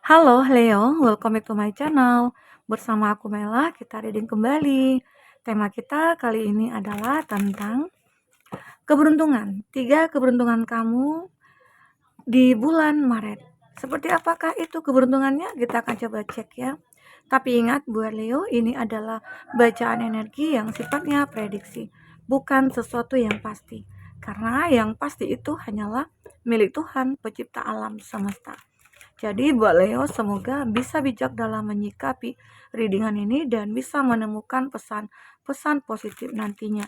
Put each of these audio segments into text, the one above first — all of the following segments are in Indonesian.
Halo Leo, welcome back to my channel. Bersama aku Mela, kita reading kembali. Tema kita kali ini adalah tentang keberuntungan. 3 keberuntungan kamu di bulan Maret. Seperti apakah itu keberuntungannya? Kita akan coba cek ya. Tapi ingat buat Leo, ini adalah bacaan energi yang sifatnya prediksi, bukan sesuatu yang pasti. Karena yang pasti itu hanyalah milik Tuhan, pencipta alam semesta. Jadi buat Leo, semoga bisa bijak dalam menyikapi readingan ini dan bisa menemukan pesan-pesan positif nantinya.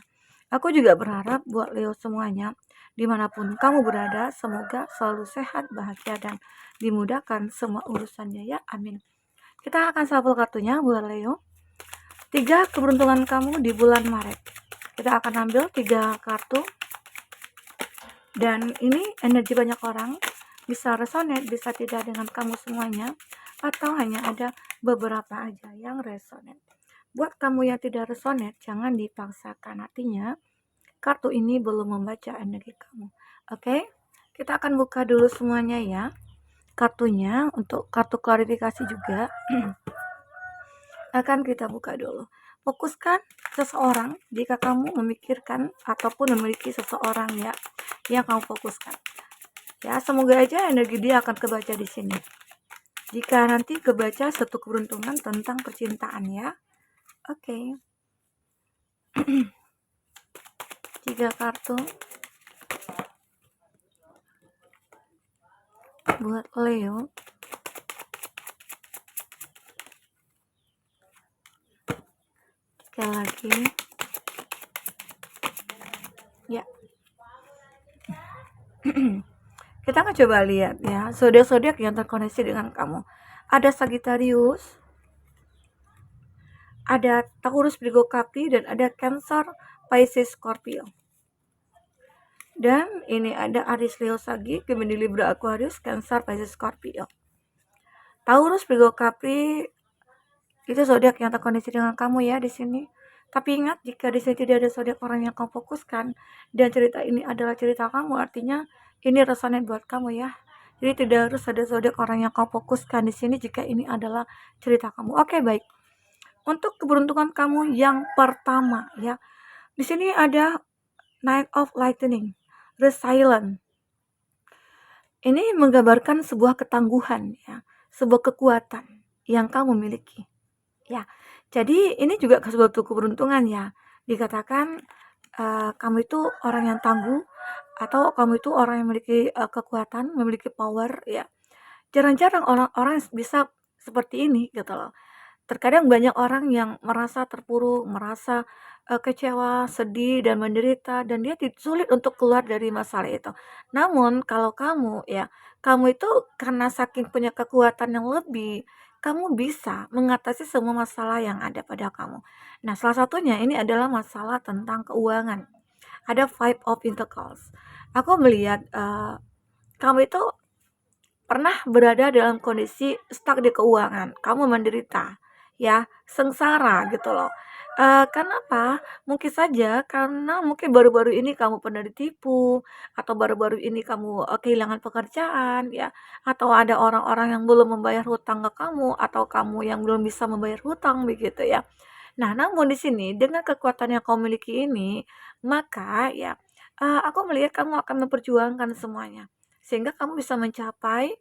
Aku juga berharap buat Leo semuanya, dimanapun kamu berada, semoga selalu sehat, bahagia, dan dimudahkan semua urusannya ya, amin. Kita akan shuffle kartunya buat Leo. 3 keberuntungan kamu di bulan Maret. Kita akan ambil 3 kartu. Dan ini energi banyak orang, bisa resonate, bisa tidak dengan kamu semuanya, atau hanya ada beberapa aja yang resonate. Buat kamu yang tidak resonate, jangan dipaksakan, artinya kartu ini belum membaca energi kamu. Oke, kita akan buka dulu semuanya ya kartunya. Untuk kartu klarifikasi juga akan kita buka dulu. Fokuskan seseorang jika kamu memikirkan ataupun memiliki seseorang ya yang kamu fokuskan. Ya, semoga aja energi dia akan kebaca di sini. Jika nanti kebaca satu keberuntungan tentang percintaan ya. Oke. 3 kartu buat Leo. Sekali lagi. Ya. Kita akan coba lihat ya, zodiak-zodiak yang terkoneksi dengan kamu. Ada Sagittarius, ada Taurus, Virgo, Capri, dan ada Cancer, Pisces, Scorpio. Dan ini ada Aries, Leo, Sagi, Gemini, Libra, Aquarius, Cancer, Pisces, Scorpio. Taurus, Virgo, Capri itu zodiak yang terkoneksi dengan kamu ya di sini. Tapi ingat, jika di sini tidak ada zodiak orang yang kamu fokuskan dan cerita ini adalah cerita kamu, artinya ini resonate buat kamu ya. Jadi tidak harus ada zodiak orang yang kamu fokuskan di sini jika ini adalah cerita kamu. Oke, baik. Untuk keberuntungan kamu yang pertama ya. Di sini ada Knight of Lightning, Resilient. Ini menggambarkan sebuah ketangguhan ya, sebuah kekuatan yang kamu miliki. Ya, jadi ini juga suatu keberuntungan ya. Dikatakan kamu itu orang yang tangguh atau kamu itu orang yang memiliki kekuatan, memiliki power ya. Jarang-jarang orang-orang bisa seperti ini gitu loh. Terkadang banyak orang yang merasa terpuruk, merasa kecewa, sedih dan menderita dan dia sulit untuk keluar dari masalah itu. Namun kalau kamu ya, kamu itu karena saking punya kekuatan yang lebih, kamu bisa mengatasi semua masalah yang ada pada kamu. Nah, salah satunya ini adalah masalah tentang keuangan. Ada Five of Pentacles. Aku melihat kamu itu pernah berada dalam kondisi stuck di keuangan, kamu menderita, ya, sengsara gitu loh. Kenapa? Mungkin saja karena mungkin baru-baru ini kamu pernah ditipu, atau baru-baru ini kamu kehilangan pekerjaan, ya, atau ada orang-orang yang belum membayar hutang ke kamu, atau kamu yang belum bisa membayar hutang begitu ya. Nah, namun di sini dengan kekuatan yang kamu miliki ini, maka ya, aku melihat kamu akan memperjuangkan semuanya. Sehingga kamu bisa mencapai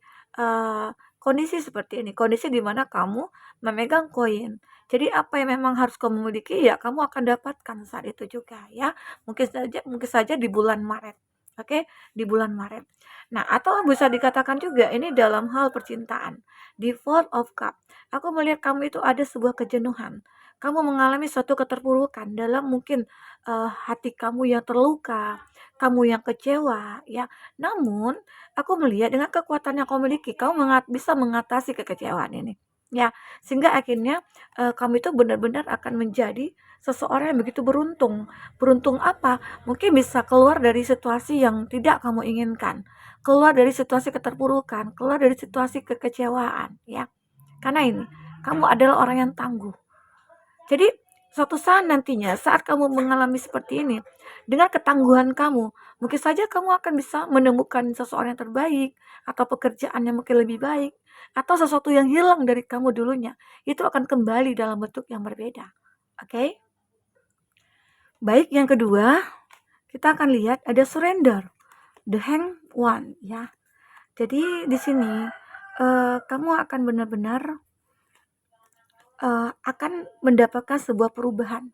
kondisi seperti ini, kondisi di mana kamu memegang koin. Jadi apa yang memang harus kamu miliki ya kamu akan dapatkan saat itu juga ya. Mungkin saja di bulan Maret. Oke, di bulan Maret. Nah, atau bisa dikatakan juga ini dalam hal percintaan. Di Four of Cup. Aku melihat kamu itu ada sebuah kejenuhan. Kamu mengalami suatu keterpurukan dalam mungkin hati kamu yang terluka, kamu yang kecewa ya. Namun aku melihat dengan kekuatan yang kau miliki, kamu bisa mengatasi kekecewaan ini. Ya, sehingga akhirnya kamu itu benar-benar akan menjadi seseorang yang begitu beruntung. Beruntung apa? Mungkin bisa keluar dari situasi yang tidak kamu inginkan, keluar dari situasi keterpurukan, keluar dari situasi kekecewaan, ya. Karena ini, kamu adalah orang yang tangguh. Jadi Suatu saat nantinya, saat kamu mengalami seperti ini, dengan ketangguhan kamu, mungkin saja kamu akan bisa menemukan seseorang yang terbaik, atau pekerjaan yang mungkin lebih baik, atau sesuatu yang hilang dari kamu dulunya, itu akan kembali dalam bentuk yang berbeda. Oke? Baik, yang kedua, kita akan lihat ada surrender, the hanged one, ya. Jadi di sini kamu akan benar-benar akan mendapatkan sebuah perubahan,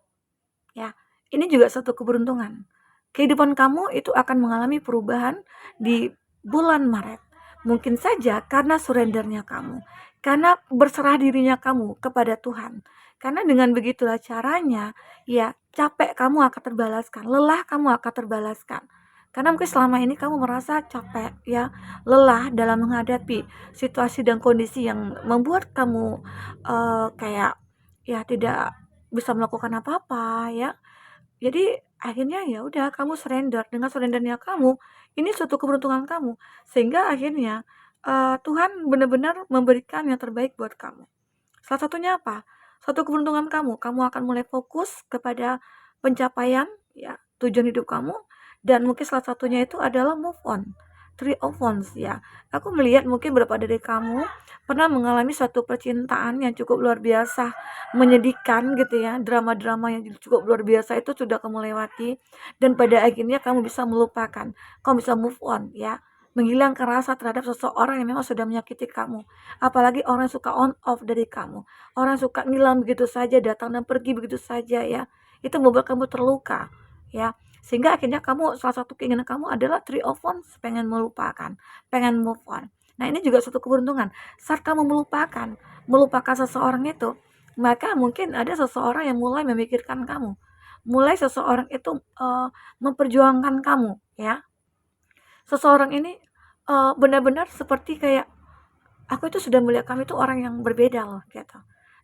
ya. Ini juga satu keberuntungan. Kehidupan kamu itu akan mengalami perubahan di bulan Maret. Mungkin saja karena surrendernya kamu, karena berserah dirinya kamu kepada Tuhan. Karena dengan begitulah caranya, ya capek kamu akan terbalaskan, lelah kamu akan terbalaskan. Karena mungkin selama ini kamu merasa capek, ya, lelah dalam menghadapi situasi dan kondisi yang membuat kamu kayak ya tidak bisa melakukan apa-apa, ya. Jadi akhirnya ya udah kamu surrender. Dengan surrendernya kamu, ini suatu keberuntungan kamu. Sehingga akhirnya Tuhan benar-benar memberikan yang terbaik buat kamu. Salah satunya apa? Suatu keberuntungan kamu. Kamu akan mulai fokus kepada pencapaian ya tujuan hidup kamu, dan mungkin salah satunya itu adalah move on. Three of Wands, ya. Aku melihat mungkin beberapa dari kamu pernah mengalami suatu percintaan yang cukup luar biasa, menyedihkan gitu ya. Drama-drama yang cukup luar biasa itu sudah kamu lewati, dan pada akhirnya kamu bisa melupakan, kamu bisa move on, ya. Menghilangkan rasa terhadap seseorang yang memang sudah menyakiti kamu. Apalagi orang yang suka on off dari kamu. Orang yang suka ngilang begitu saja, datang dan pergi begitu saja, ya. Itu membuat kamu terluka, ya. Sehingga akhirnya kamu, salah satu keinginan kamu adalah Three of Wands, pengen melupakan, pengen move on. Nah, ini juga suatu keberuntungan. Saat kamu melupakan seseorang itu, maka mungkin ada seseorang yang mulai memikirkan kamu. Mulai seseorang itu memperjuangkan kamu, ya. Seseorang ini benar-benar seperti kayak, aku itu sudah melihat kamu itu orang yang berbeda loh, gitu.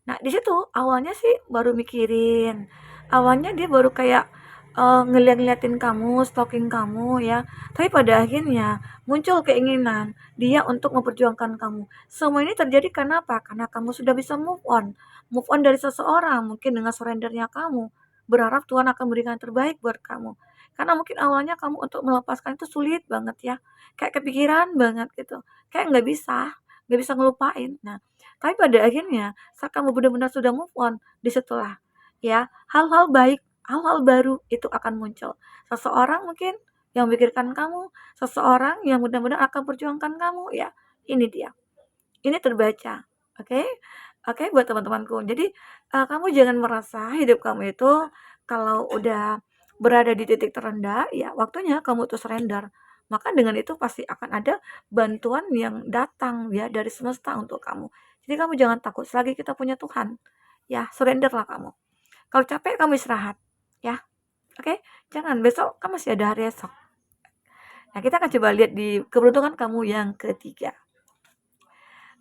Nah, di situ awalnya sih baru mikirin, awalnya dia baru kayak ngeliat-ngeliatin kamu, stalking kamu, ya. Tapi pada akhirnya muncul keinginan dia untuk memperjuangkan kamu. Semua ini terjadi karena apa? Karena kamu sudah bisa move on dari seseorang, mungkin dengan surrendernya kamu. Berharap Tuhan akan memberikan yang terbaik buat kamu. Karena mungkin awalnya kamu untuk melepaskan itu sulit banget, ya. Kayak kepikiran banget gitu. Kayak nggak bisa ngelupain. Nah, tapi pada akhirnya saat kamu benar-benar sudah move on, disitulah ya hal-hal baik, hal-hal baru itu akan muncul. Seseorang mungkin yang memikirkan kamu, seseorang yang benar-benar akan perjuangkan kamu, ya. Ini dia. Ini terbaca. Oke? Oke, buat teman-temanku. Jadi kamu jangan merasa hidup kamu itu kalau udah berada di titik terendah, ya waktunya kamu tuh surrender. Maka dengan itu pasti akan ada bantuan yang datang ya dari semesta untuk kamu. Jadi kamu jangan takut, selagi kita punya Tuhan. Ya, surrenderlah kamu. Kalau capek kamu istirahat, ya. Oke? Jangan, besok kan masih ada hari esok. Nah, kita akan coba lihat di keberuntungan kamu yang ketiga.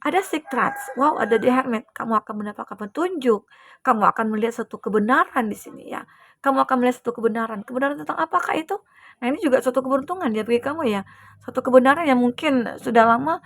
Ada Trust. Wow, ada The Hermit. Kamu akan mendapatkan petunjuk. Kamu akan melihat satu kebenaran di sini, ya. Kamu akan melihat satu kebenaran. Kebenaran tentang apakah itu? Nah, ini juga suatu keberuntungan ya bagi kamu, ya. Suatu kebenaran yang mungkin sudah lama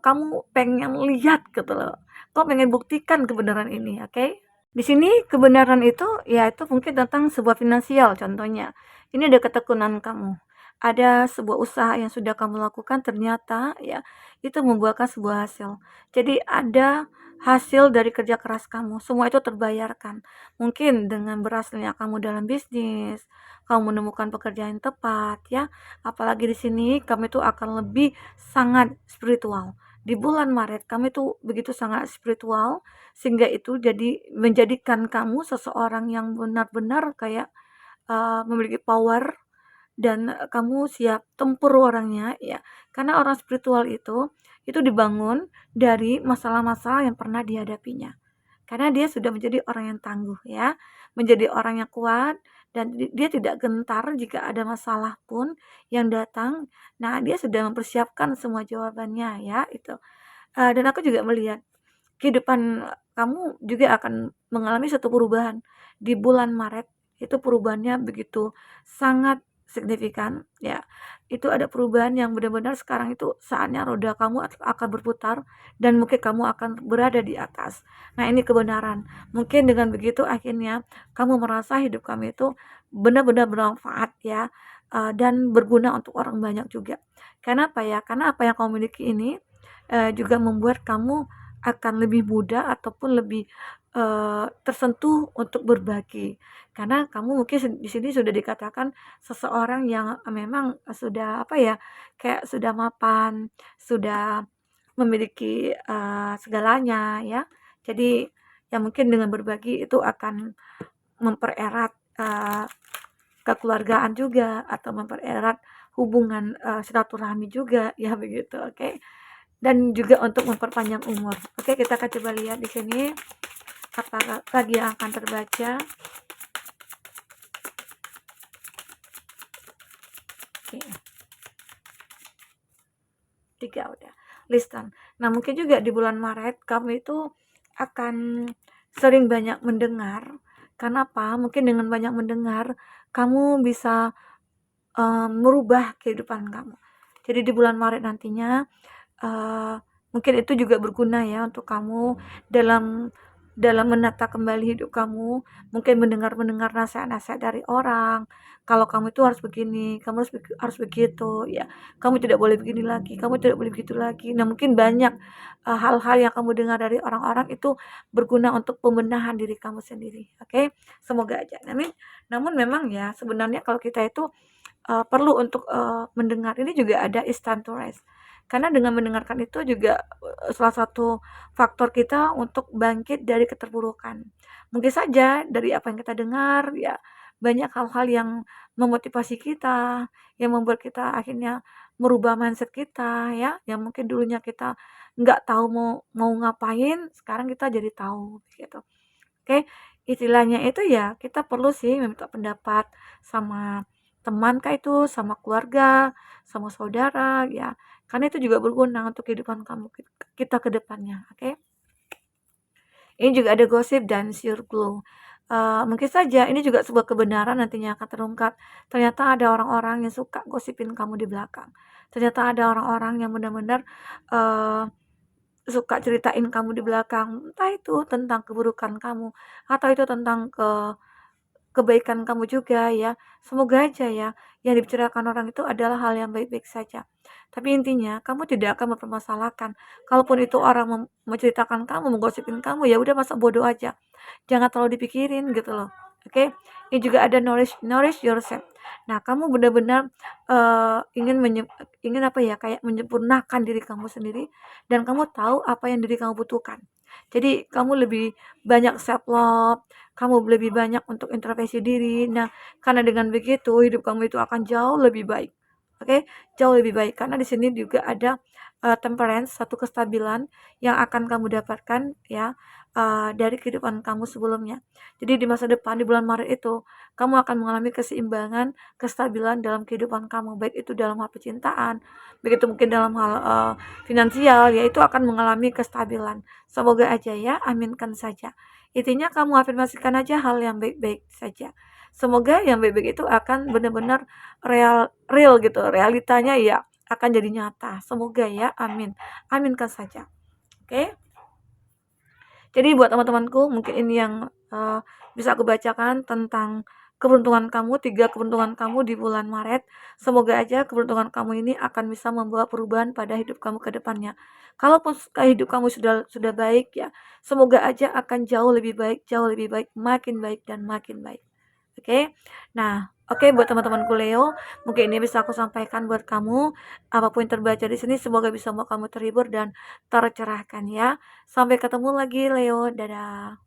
kamu pengen lihat gitu loh. Kamu pengen buktikan kebenaran ini, oke? Di sini kebenaran itu ya itu mungkin tentang sebuah finansial contohnya. Ini ada ketekunan kamu. Ada sebuah usaha yang sudah kamu lakukan ternyata ya itu membuahkan sebuah hasil. Jadi ada hasil dari kerja keras kamu. Semua itu terbayarkan. Mungkin dengan berhasilnya kamu dalam bisnis, kamu menemukan pekerjaan yang tepat ya. Apalagi di sini kamu itu akan lebih sangat spiritual. Di bulan Maret kami tuh begitu sangat spiritual, sehingga itu jadi menjadikan kamu seseorang yang benar-benar kayak memiliki power, dan kamu siap tempur orangnya ya. Karena orang spiritual itu dibangun dari masalah-masalah yang pernah dihadapinya. Karena dia sudah menjadi orang yang tangguh ya, menjadi orang yang kuat, dan dia tidak gentar jika ada masalah pun yang datang. Nah, dia sudah mempersiapkan semua jawabannya ya itu. Dan aku juga melihat kehidupan kamu juga akan mengalami satu perubahan di bulan Maret. Itu perubahannya begitu sangat signifikan ya. Itu ada perubahan yang benar-benar sekarang itu saatnya roda kamu akan berputar dan mungkin kamu akan berada di atas. Nah, ini kebenaran. Mungkin dengan begitu akhirnya kamu merasa hidup kamu itu benar-benar bermanfaat ya, dan berguna untuk orang banyak juga. Karena apa ya? Karena apa yang kamu miliki ini juga membuat kamu akan lebih mudah ataupun lebih tersentuh untuk berbagi. Karena kamu mungkin di sini sudah dikatakan seseorang yang memang sudah apa ya, kayak sudah mapan, sudah memiliki segalanya ya. Jadi ya mungkin dengan berbagi itu akan mempererat kekeluargaan juga atau mempererat hubungan silaturahmi juga ya begitu. Oke. Dan juga untuk memperpanjang umur. Oke, kita akan coba lihat di sini apa lagi yang akan terbaca. Oke. 3 udah. Listen. Nah, mungkin juga di bulan Maret kamu itu akan sering banyak mendengar. Karena apa? Mungkin dengan banyak mendengar kamu bisa merubah kehidupan kamu. Jadi di bulan Maret nantinya mungkin itu juga berguna ya untuk kamu dalam dalam menata kembali hidup kamu, mungkin mendengar nasihat-nasihat dari orang, kalau kamu itu harus begini, kamu harus begitu, ya, kamu tidak boleh begini lagi, kamu tidak boleh begitu lagi. Nah, mungkin banyak hal-hal yang kamu dengar dari orang-orang itu berguna untuk pembenahan diri kamu sendiri, oke? Semoga aja. Namun memang ya sebenarnya kalau kita itu perlu untuk mendengar ini juga ada is time to rest. Karena dengan mendengarkan itu juga salah satu faktor kita untuk bangkit dari keterpurukan. Mungkin saja dari apa yang kita dengar ya banyak hal-hal yang memotivasi kita, yang membuat kita akhirnya merubah mindset kita ya, yang mungkin dulunya kita nggak tahu mau mau ngapain, sekarang kita jadi tahu gitu. Oke, istilahnya itu ya kita perlu sih meminta pendapat sama teman kah itu, sama keluarga, sama saudara ya. Karena itu juga berguna untuk kehidupan kamu kita ke depannya, oke? Ini juga ada gosip dan sure clue. Mungkin saja ini juga sebuah kebenaran nantinya akan terungkap. Ternyata ada orang-orang yang suka gosipin kamu di belakang. Ternyata ada orang-orang yang benar-benar eh, suka ceritain kamu di belakang. Entah itu tentang keburukan kamu atau itu tentang kebaikan kamu juga ya. Semoga aja ya yang dibicarakan orang itu adalah hal yang baik-baik saja. Tapi intinya kamu tidak akan mempermasalahkan. Kalaupun itu orang menceritakan kamu, menggosipin kamu, ya udah masa bodoh aja. Jangan terlalu dipikirin gitu loh. Oke? Ini juga ada nourish yourself. Nah, kamu benar-benar ingin apa ya? Kayak menyempurnakan diri kamu sendiri dan kamu tahu apa yang diri kamu butuhkan. Jadi kamu lebih banyak self love, kamu lebih banyak untuk introspeksi diri. Nah, karena dengan begitu hidup kamu itu akan jauh lebih baik. Oke, jauh lebih baik karena di sini juga ada temperance, satu kestabilan yang akan kamu dapatkan ya dari kehidupan kamu sebelumnya. Jadi di masa depan di bulan Maret itu kamu akan mengalami keseimbangan, kestabilan dalam kehidupan kamu, baik itu dalam hal percintaan, begitu mungkin dalam hal finansial, yaitu akan mengalami kestabilan. Semoga aja ya, aminkan saja. Intinya kamu afirmasikan aja hal yang baik-baik saja. Semoga yang baik-baik itu akan benar-benar real gitu, realitanya ya akan jadi nyata. Semoga ya, amin. Aminkan saja. Oke. Jadi buat teman-temanku, mungkin ini yang bisa aku bacakan tentang keberuntungan kamu, 3 keberuntungan kamu di bulan Maret. Semoga aja keberuntungan kamu ini akan bisa membawa perubahan pada hidup kamu ke depannya. Kalaupun hidup kamu sudah baik ya, semoga aja akan jauh lebih baik, makin baik dan makin baik. Oke. Nah, oke buat teman-temanku Leo, mungkin ini bisa aku sampaikan buat kamu. Apapun yang terbaca di sini semoga bisa membuat kamu terhibur dan tercerahkan ya. Sampai ketemu lagi Leo. Dadah.